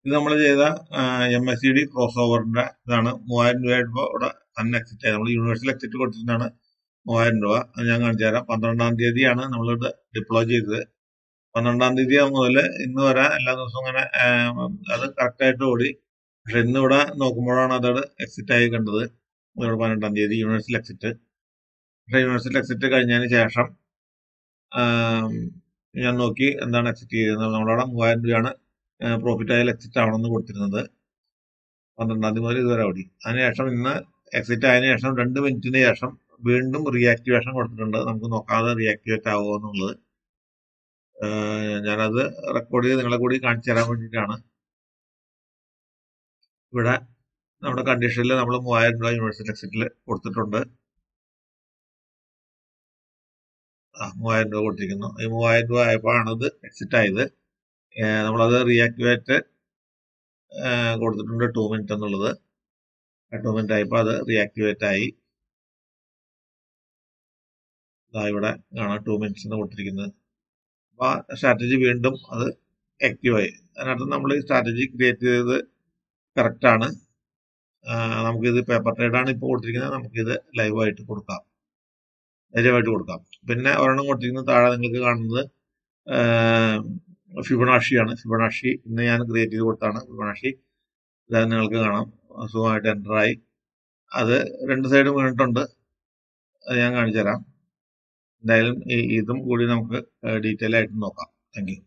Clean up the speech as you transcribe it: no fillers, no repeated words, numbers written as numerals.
ഇത് നമ്മൾ ചെയ്ത MACD ക്രോസ് ഓവറിന്റെ ഇതാണ്. 3000 രൂപ ഇവിടെ തന്നെ എക്സിറ്റ് ആയത്. നമ്മൾ യൂണിവേഴ്സൽ എക്സിറ്റ് കൊടുത്തിട്ടാണ് 3000 രൂപ. അത് ഞാൻ കാണിച്ചു തരാം. 12-ാം തീയതിയാണ് നമ്മളിത് ഡിപ്ലോയ് ചെയ്തത്. 12-ാം തീയതി മുതൽ ഇന്ന് വരെ എല്ലാ ദിവസവും ഇങ്ങനെ അത് കറക്റ്റായിട്ട് ഓടി. പക്ഷെ ഇന്ന് ഇവിടെ നോക്കുമ്പോഴാണ് അതോട് എക്സിറ്റ് ആയി കണ്ടത്. ഇവിടെ 12-ാം തീയതി യൂണിവേഴ്സൽ എക്സിറ്റ്. പക്ഷെ യൂണിവേഴ്സൽ എക്സിറ്റ് കഴിഞ്ഞതിന് ശേഷം ഞാൻ നോക്കി എന്താണ് എക്സിറ്റ് ചെയ്തത്. നമ്മളവിടെ 3000 രൂപയാണ് പ്രോഫിറ്റ് ആയാലും എക്സിറ്റ് ആവണമെന്ന് കൊടുത്തിരുന്നത്. 12-ാം തീയതി മുതൽ ഇതുവരെ ഓടി. അതിനുശേഷം ഇന്ന് എക്സിറ്റ് ആയതിനു ശേഷം 2 മിനിറ്റിന് ശേഷം വീണ്ടും റീആക്ടിവേഷൻ കൊടുത്തിട്ടുണ്ട്. നമുക്ക് നോക്കാതെ റീആക്ടിവേറ്റ് ആവുമോ എന്നുള്ളത്. ഞാനത് റെക്കോർഡ് ചെയ്ത് നിങ്ങളെ കൂടി കാണിച്ചു തരാൻ വേണ്ടിയിട്ടാണ്. ഇവിടെ നമ്മുടെ കണ്ടീഷനിൽ നമ്മൾ 3000 രൂപ യൂണിവേഴ്സൽ എക്സിറ്റിൽ കൊടുത്തിട്ടുണ്ട്. 3000 രൂപ കൊടുത്തിരിക്കുന്നു. ഈ 3000 രൂപ ആയപ്പോഴാണ് ഇത് എക്സിറ്റ് ആയത്. നമ്മളത് റീആക്ടിവേറ്റ് കൊടുത്തിട്ടുണ്ട് 2 മിനിറ്റ് എന്നുള്ളത്. 2 മിനിറ്റ് ആയപ്പോൾ അത് റീആക്ടിവേറ്റ് ആയി. ഇവിടെ കാണാം 2 മിനിറ്റ്സ് എന്ന് കൊടുത്തിരിക്കുന്നത്. അപ്പോൾ ആ സ്ട്രാറ്റജി വീണ്ടും അത് ആക്റ്റീവായി. അതിനർത്ഥം നമ്മൾ ഈ സ്ട്രാറ്റജി ക്രിയേറ്റ് ചെയ്തത് കറക്റ്റാണ്. നമുക്കിത് പേപ്പർ ട്രേഡാണ് ഇപ്പോൾ കൊടുത്തിരിക്കുന്നത്. നമുക്കിത് ലൈവായിട്ട് കൊടുക്കാം, ധൈര്യമായിട്ട് കൊടുക്കാം. പിന്നെ ഒരെണ്ണം കൊടുത്തിരിക്കുന്നത് താഴെ നിങ്ങൾക്ക് കാണുന്നത് ഫിബൊനാച്ചിയാണ്. ഫിബൊനാച്ചി ഇന്ന് ഞാൻ ക്രിയേറ്റ് ചെയ്ത് കൊടുത്താണ് ഫിബൊനാച്ചി. ഇതായത് നിങ്ങൾക്ക് കാണാം സുഖമായിട്ട് എൻ്ററായി. അത് 2 സൈഡും വീണിട്ടുണ്ട്. അത് ഞാൻ കാണിച്ചു തരാം. എന്തായാലും ഇതും കൂടി നമുക്ക് ഡീറ്റെയിൽ ആയിട്ട് നോക്കാം. Thank you.